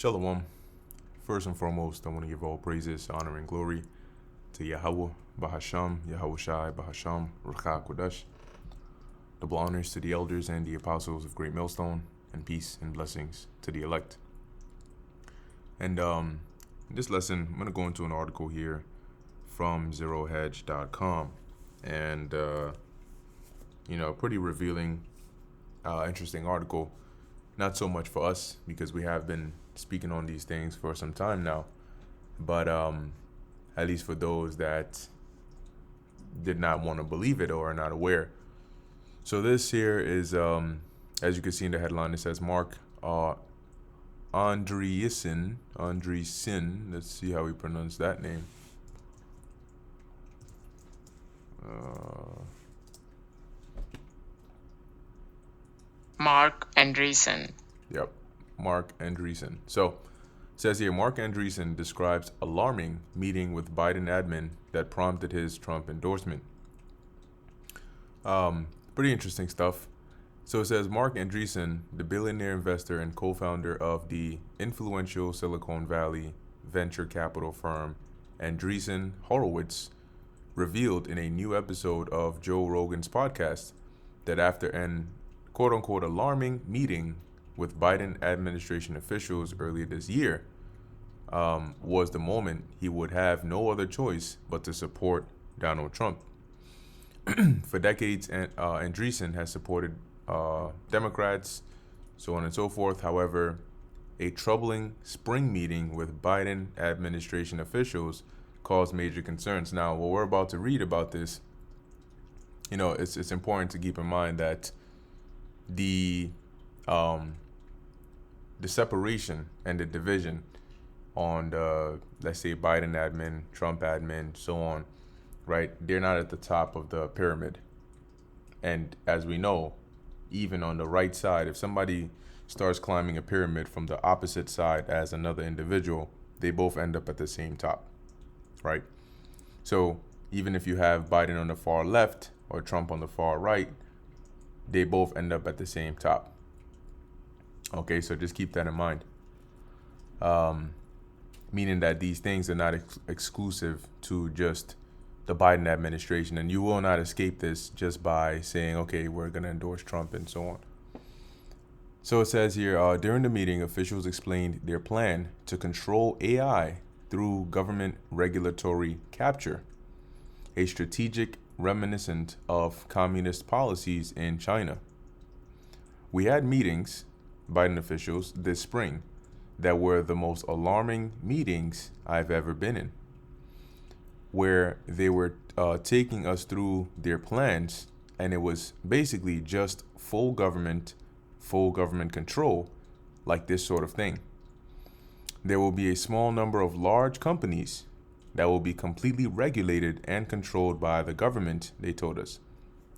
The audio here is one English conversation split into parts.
Shalom. First and foremost, I want to give all praises, honor, and glory to Yahweh, Bahasham, Yahweh Shai, Bahasham, Rucha Kodesh. Double honors to the elders and the apostles of Great Millstone, and peace and blessings to the elect. And in this lesson, I'm going to go into an article here from ZeroHedge.com. And, pretty revealing, interesting article. Not so much for us because we have been speaking on these things for some time now, but at least for those that did not want to believe it or are not aware. So this here is, as you can see in the headline, it says Mark Andreessen. Let's see how we pronounce that name. Mark Andreessen. Yep, Mark Andreessen. So it says here, Mark Andreessen describes alarming meeting with Biden admin that prompted his Trump endorsement. Pretty interesting stuff. So it says Mark Andreessen, the billionaire investor and co-founder of the influential Silicon Valley venture capital firm Andreessen Horowitz, revealed in a new episode of Joe Rogan's podcast that after an quote-unquote alarming meeting with Biden administration officials earlier this year, was the moment he would have no other choice but to support Donald Trump. For decades, Andreessen has supported Democrats, so on and so forth. However, a troubling spring meeting with Biden administration officials caused major concerns. Now, what we're about to read about this, it's important to keep in mind that the separation and the division on the, let's say, Biden admin, Trump admin, so on, right? They're not at the top of the pyramid. And as we know, even on the right side, if somebody starts climbing a pyramid from the opposite side as another individual, they both end up at the same top, right? So even if you have Biden on the far left or Trump on the far right, they both end up at the same top. Okay, so just keep that in mind. Meaning that these things are not exclusive to just the Biden administration, and you will not escape this just by saying, okay, we're going to endorse Trump and so on. So it says here, during the meeting, officials explained their plan to control AI through government regulatory capture, a strategic reminiscent of communist policies in China. We had meetings, Biden officials, this spring that were the most alarming meetings I've ever been in, where they were taking us through their plans, and it was basically just full government control, like this sort of thing. There will be a small number of large companies that will be completely regulated and controlled by the government, they told us,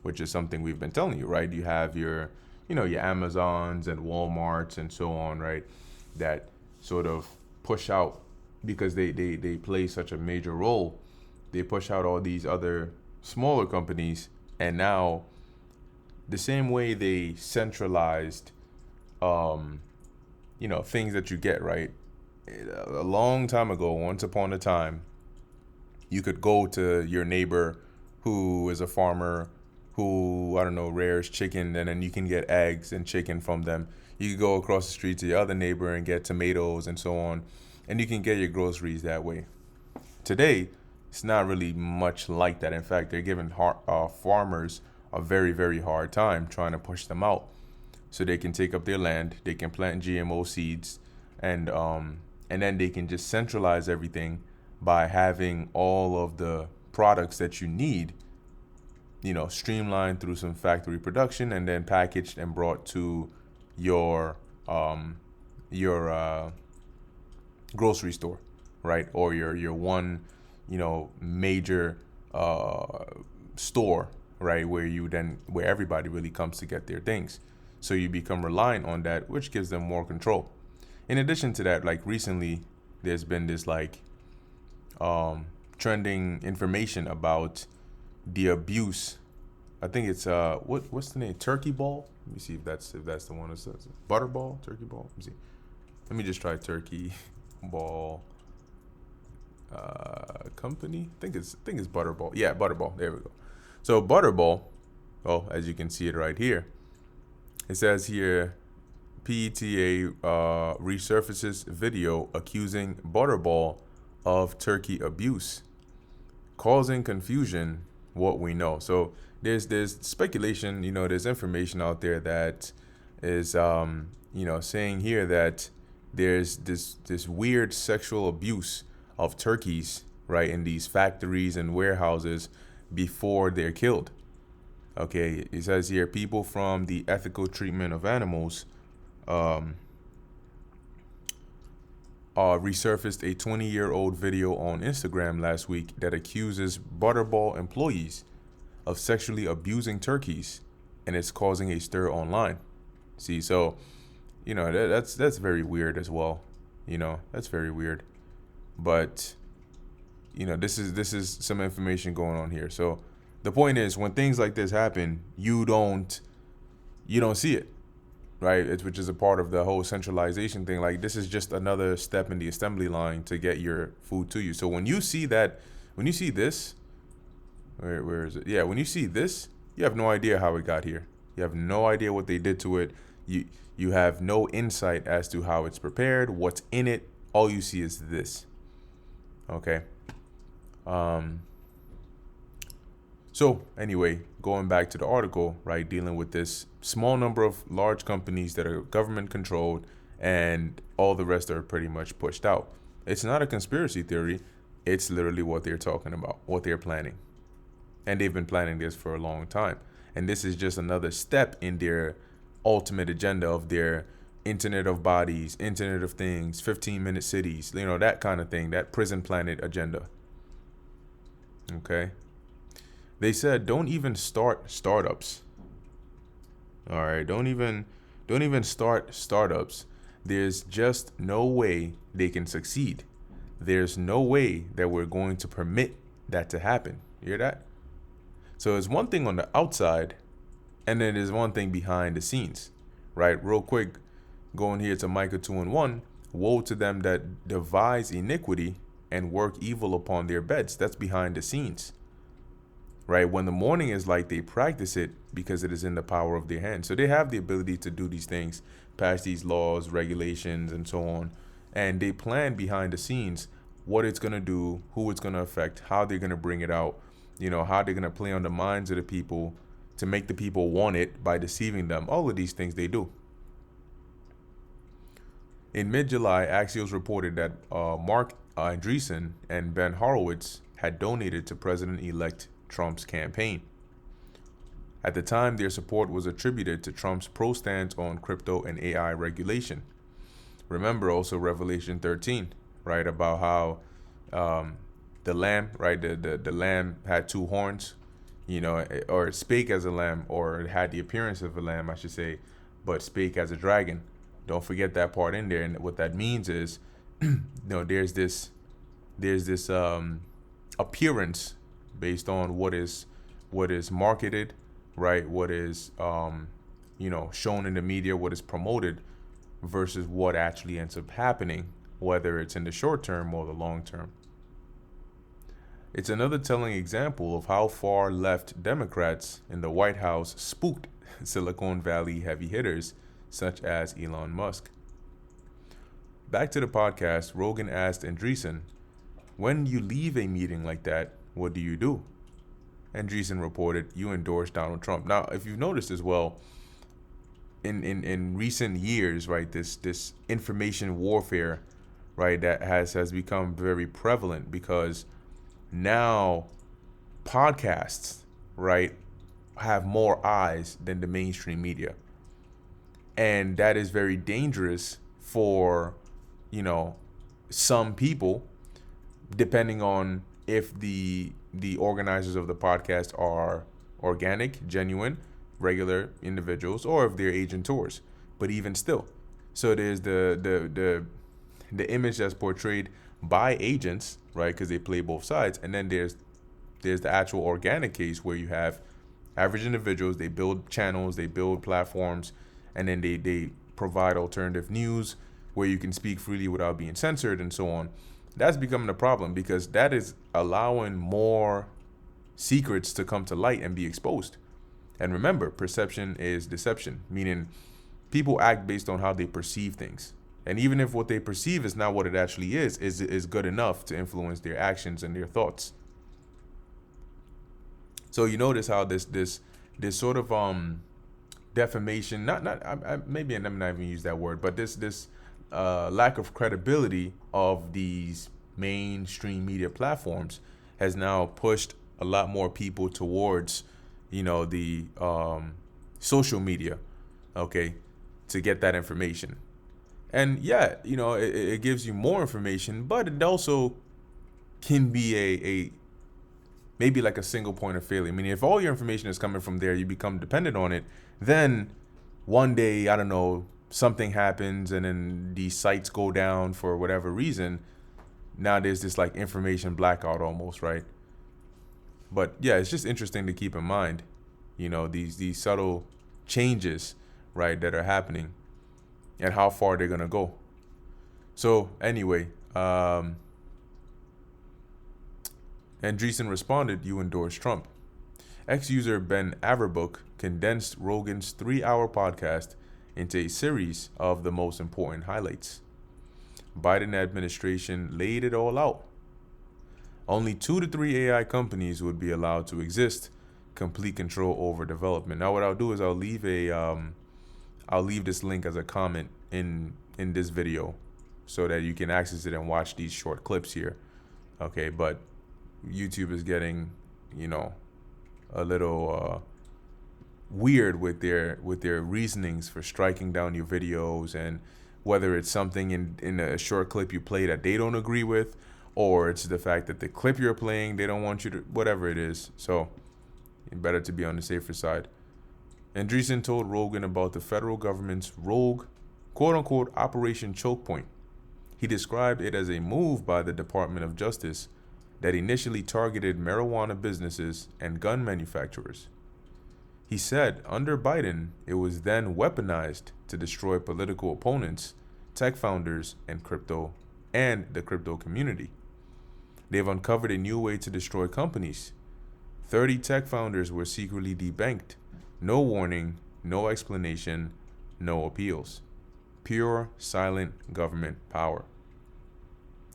which is something we've been telling you, right? You have your Amazons and Walmarts and so on, right? That sort of push out, because they play such a major role, they push out all these other smaller companies. And now the same way they centralized, things that you get, right? A long time ago, once upon a time, you could go to your neighbor who is a farmer who, rears chicken, and then you can get eggs and chicken from them. You could go across the street to your other neighbor and get tomatoes and so on, and you can get your groceries that way. Today, it's not really much like that. In fact, they're giving farmers a very, very hard time trying to push them out so they can take up their land, they can plant GMO seeds, and then they can just centralize everything by having all of the products that you need, streamlined through some factory production and then packaged and brought to your grocery store, right? Or your one, major store, right? Where everybody really comes to get their things. So you become reliant on that, which gives them more control. In addition to that, like recently, there's been this trending information about the abuse. I think it's what's the name? Turkey ball. Let me see if that's the one. It says Butterball, turkey ball. Let me see. Let me just try Turkey Ball company. I think it's Butterball. Yeah, Butterball. There we go. So Butterball, well, as you can see it right here, it says here PETA resurfaces video accusing Butterball of turkey abuse, causing confusion. What we know. So there's speculation. There's information out there that is saying here that there's this weird sexual abuse of turkeys, right, in these factories and warehouses before they're killed. Okay, it says here people from the ethical treatment of animals resurfaced a 20-year-old video on Instagram last week that accuses Butterball employees of sexually abusing turkeys, and it's causing a stir online. See, so that's very weird as well. That's very weird. But this is some information going on here. So the point is, when things like this happen, you don't see it, right? Which is a part of the whole centralization thing. Like, this is just another step in the assembly line to get your food to you. So when you see this, where is it? Yeah, when you see this, you have no idea how it got here. You have no idea what they did to it. You have no insight as to how it's prepared, what's in it. All you see is this. Okay. So anyway, going back to the article, right, dealing with this small number of large companies that are government controlled and all the rest are pretty much pushed out. It's not a conspiracy theory. It's literally what they're talking about, what they're planning. And they've been planning this for a long time. And this is just another step in their ultimate agenda of their Internet of Bodies, Internet of Things, 15-minute cities, that kind of thing, that prison planet agenda. Okay. They said don't even start startups. All right, don't even start startups. There's just no way they can succeed. There's no way that we're going to permit that to happen. You hear that? So it's one thing on the outside, and then there's one thing behind the scenes, right? Real quick, going here to Micah 2:1, woe to them that devise iniquity and work evil upon their beds. That's behind the scenes, right? When the morning is light, they practice it because it is in the power of their hands. So they have the ability to do these things, pass these laws, regulations, and so on. And they plan behind the scenes what it's going to do, who it's going to affect, how they're going to bring it out, how they're going to play on the minds of the people to make the people want it by deceiving them. All of these things they do. In mid-July, Axios reported that Mark Andreessen and Ben Horowitz had donated to President-elect Trump's campaign. At the time, their support was attributed to Trump's pro-stance on crypto and AI regulation. Remember also Revelation 13, right, about how the lamb, right, the lamb had two horns, or spake as a lamb, or it had the appearance of a lamb, I should say, but spake as a dragon. Don't forget that part in there. And what that means is, there's this appearance based on what is marketed, right? What is shown in the media, what is promoted, versus what actually ends up happening, whether it's in the short term or the long term. It's another telling example of how far left Democrats in the White House spooked Silicon Valley heavy hitters such as Elon Musk. Back to the podcast, Rogan asked Andreessen, when you leave a meeting like that, what do you do? Andreessen reported, you endorse Donald Trump. Now, if you've noticed as well, in recent years, right, this information warfare, right, that has become very prevalent because now podcasts, right, have more eyes than the mainstream media. And that is very dangerous for, some people, depending on if the organizers of the podcast are organic, genuine, regular individuals, or if they're agentors. But even still, so there's the image that's portrayed by agents, right? Because they play both sides, and then there's the actual organic case where you have average individuals. They build channels, they build platforms, and then they provide alternative news, where you can speak freely without being censored and so on. That's becoming a problem because that is allowing more secrets to come to light and be exposed. And remember, perception is deception, meaning people act based on how they perceive things. And even if what they perceive is not what it actually is good enough to influence their actions and their thoughts. So you notice how this sort of defamation, maybe I'm not even use that word, but this lack of credibility of these mainstream media platforms has now pushed a lot more people towards, the social media, okay, to get that information. And yeah, it gives you more information, but it also can be a maybe like a single point of failure. I mean, if all your information is coming from there, you become dependent on it, then one day, I don't know, something happens and then these sites go down for whatever reason. Now there's this like information blackout almost, right? But yeah, it's just interesting to keep in mind, these subtle changes, right, that are happening and how far they're gonna go. So anyway, Andreessen responded, "You endorse Trump." Ex-user Ben Averbook condensed Rogan's 3-hour podcast into a series of the most important highlights. Biden administration laid it all out. Only 2 to 3 AI companies would be allowed to exist, complete control over development. Now, what I'll do is I'll leave this link as a comment in this video, so that you can access it and watch these short clips here. Okay, but YouTube is getting, a little weird with their reasonings for striking down your videos, and whether it's something in a short clip you play that they don't agree with, or it's the fact that the clip you're playing, they don't want you to, whatever it is. So better to be on the safer side. Andreessen told Rogan about the federal government's rogue, quote-unquote, Operation Choke Point. He described it as a move by the Department of Justice that initially targeted marijuana businesses and gun manufacturers. He said under Biden, it was then weaponized to destroy political opponents, tech founders, and the crypto community. They've uncovered a new way to destroy companies. 30 tech founders were secretly debanked. No warning, no explanation, no appeals. Pure, silent government power.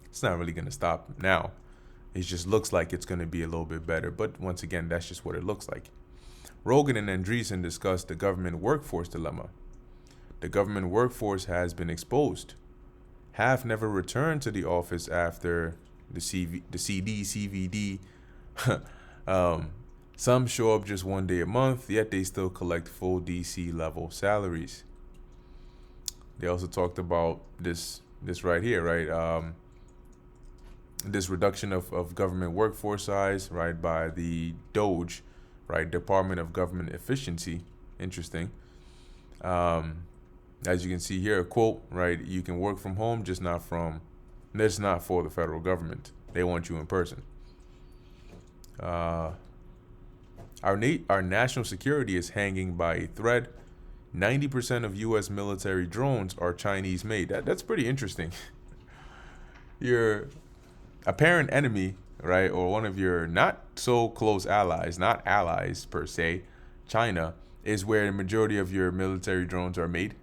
It's not really going to stop now. It just looks like it's going to be a little bit better. But once again, that's just what it looks like. Rogan and Andreessen discussed the government workforce dilemma. The government workforce has been exposed. Half never returned to the office after the CVD. Some show up just one day a month, yet they still collect full DC level salaries. They also talked about this right here, right? This reduction of government workforce size, right, by the DOGE, right, Department of Government Efficiency. Interesting. As you can see here, a quote, right, you can work from home, just not for the federal government. They want you in person. Our national security is hanging by a thread. 90% of U.S. military drones are Chinese made. That's pretty interesting. Your apparent enemy, right, or one of your not so close allies, not allies per se, China, is where the majority of your military drones are made.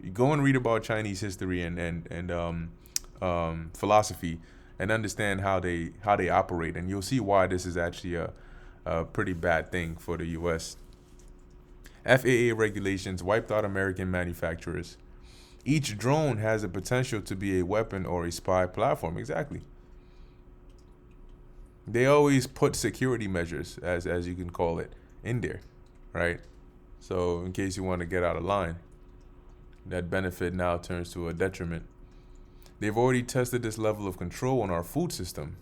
You go and read about Chinese history and philosophy, and understand how they operate, and you'll see why this is actually a pretty bad thing for the U.S. FAA regulations wiped out American manufacturers. Each drone has the potential to be a weapon or a spy platform. Exactly. They always put security measures, as you can call it, in there, right? So in case you want to get out of line, that benefit now turns to a detriment. They've already tested this level of control on our food system.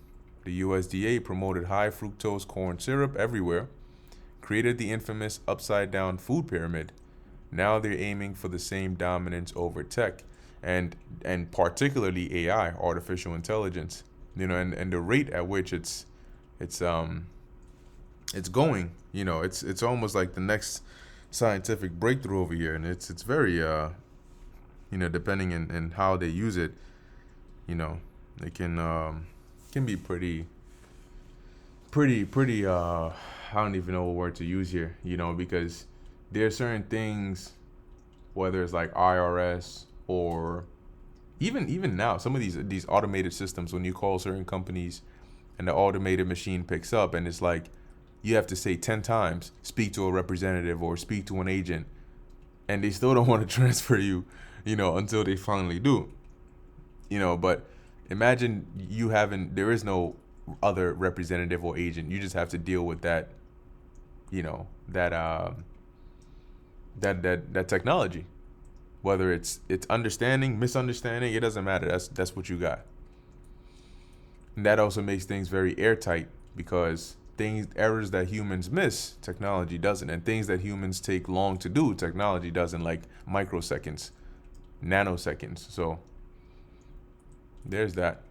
The USDA promoted high fructose corn syrup everywhere, created the infamous upside-down food pyramid. Now they're aiming for the same dominance over tech, and particularly AI, artificial intelligence. And the rate at which it's going. It's almost like the next scientific breakthrough over here, and it's very depending in how they use it, it can be pretty I don't even know what word to use here, because there are certain things, whether it's like IRS or even now, some of these automated systems, when you call certain companies and the automated machine picks up, and it's like you have to say 10 times, speak to a representative or speak to an agent, and they still don't want to transfer you, until they finally do. But imagine there is no other representative or agent. You just have to deal with that, that technology. Whether it's understanding, misunderstanding, it doesn't matter. That's what you got. And that also makes things very airtight, because errors that humans miss, technology doesn't. And things that humans take long to do, technology doesn't, like microseconds, nanoseconds. So there's that.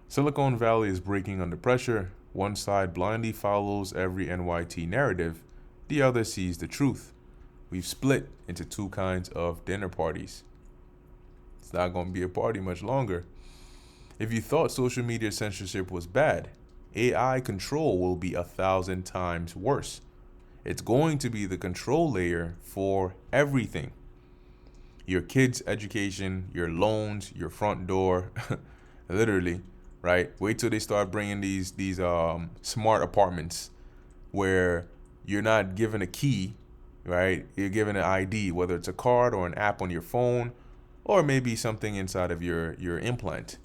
Silicon Valley is breaking under pressure. One side blindly follows every NYT narrative. The other sees the truth. We've split into two kinds of dinner parties. It's not going to be a party much longer. If you thought social media censorship was bad, AI control will be 1,000 times worse. It's going to be the control layer for everything. Your kids' education, your loans, your front door, literally, right? Wait till they start bringing these smart apartments where you're not given a key, right? You're given an ID, whether it's a card or an app on your phone, or maybe something inside of your implant,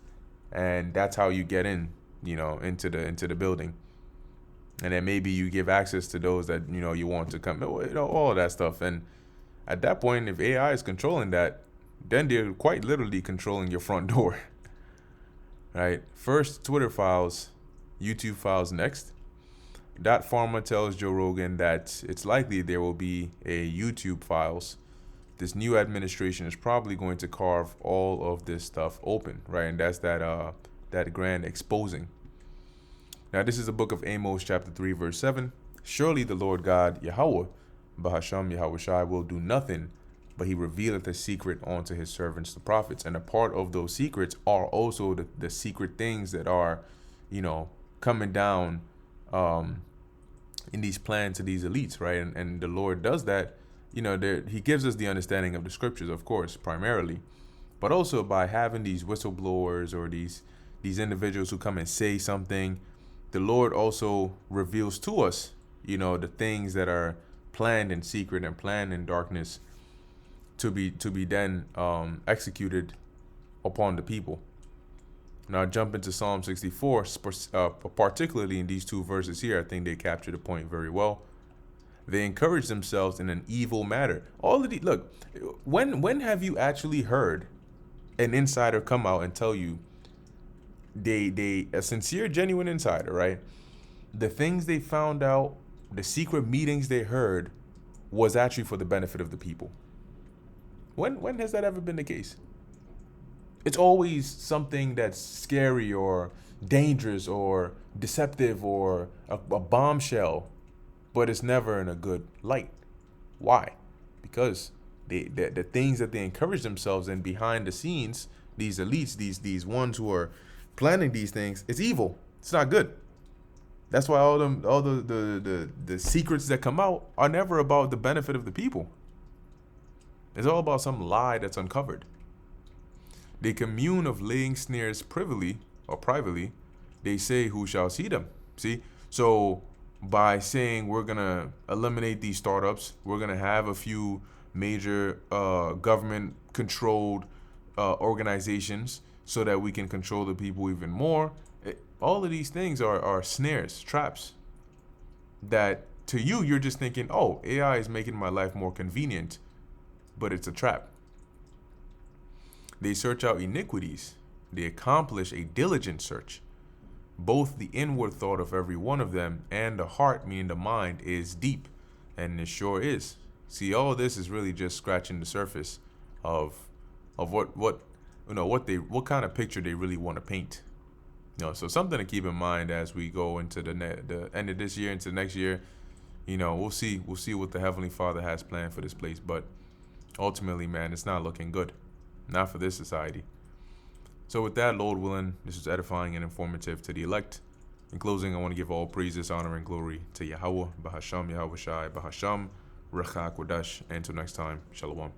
and that's how you get in, into the building. And then maybe you give access to those that you want to come, all of that stuff. And at that point, if AI is controlling that, then they're quite literally controlling your front door. Right? First, Twitter files, YouTube files next. Pharma tells Joe Rogan that it's likely there will be a YouTube files. This new administration is probably going to carve all of this stuff open, right? And that's that grand exposing. Now, this is the book of Amos, chapter 3, verse 7. Surely the Lord God, Yahweh, Bahasham Yahweh Shai, will do nothing, but he revealeth a secret unto his servants, the prophets. And a part of those secrets are also the secret things that are, coming down in these plans of these elites, right? And the Lord does that, he gives us the understanding of the scriptures, of course, primarily, but also by having these whistleblowers or these individuals who come and say something. The Lord also reveals to us, the things that are planned in secret and planned in darkness to be then executed upon the people. Now jump into Psalm 64, particularly in these two verses here. I think they capture the point very well. They encourage themselves in an evil matter. All of the look, when have you actually heard an insider come out and tell you they a sincere, genuine insider, right? The things they found out, the secret meetings they heard, was actually for the benefit of the people. When has that ever been the case? It's always something that's scary or dangerous or deceptive or a bombshell, but it's never in a good light. Why? Because the things that they encourage themselves in behind the scenes, these elites, these ones who are planning these things, it's evil. It's not good. That's why all the secrets that come out are never about the benefit of the people. It's all about some lie that's uncovered. They commune of laying snares privily or privately. They say, who shall see them? See? So by saying we're going to eliminate these startups, we're going to have a few major government-controlled organizations so that we can control the people even more. All of these things are snares, traps, that to you, you're just thinking, oh, AI is making my life more convenient, but it's a trap. They search out iniquities. They accomplish a diligent search. Both the inward thought of every one of them and the heart, meaning the mind, is deep, and it sure is. See, all this is really just scratching the surface of what kind of picture they really want to paint. So something to keep in mind as we go into the end of this year, into next year. We'll see what the Heavenly Father has planned for this place, but ultimately, man, it's not looking good. not for this society. So with that, Lord willing, this is edifying and informative to the elect. In closing, I want to give all praises, honor, and glory to Yahweh, Bahasham, Yahweh Shai, Bahasham, Rechak, Wadash, and until next time, Shalom.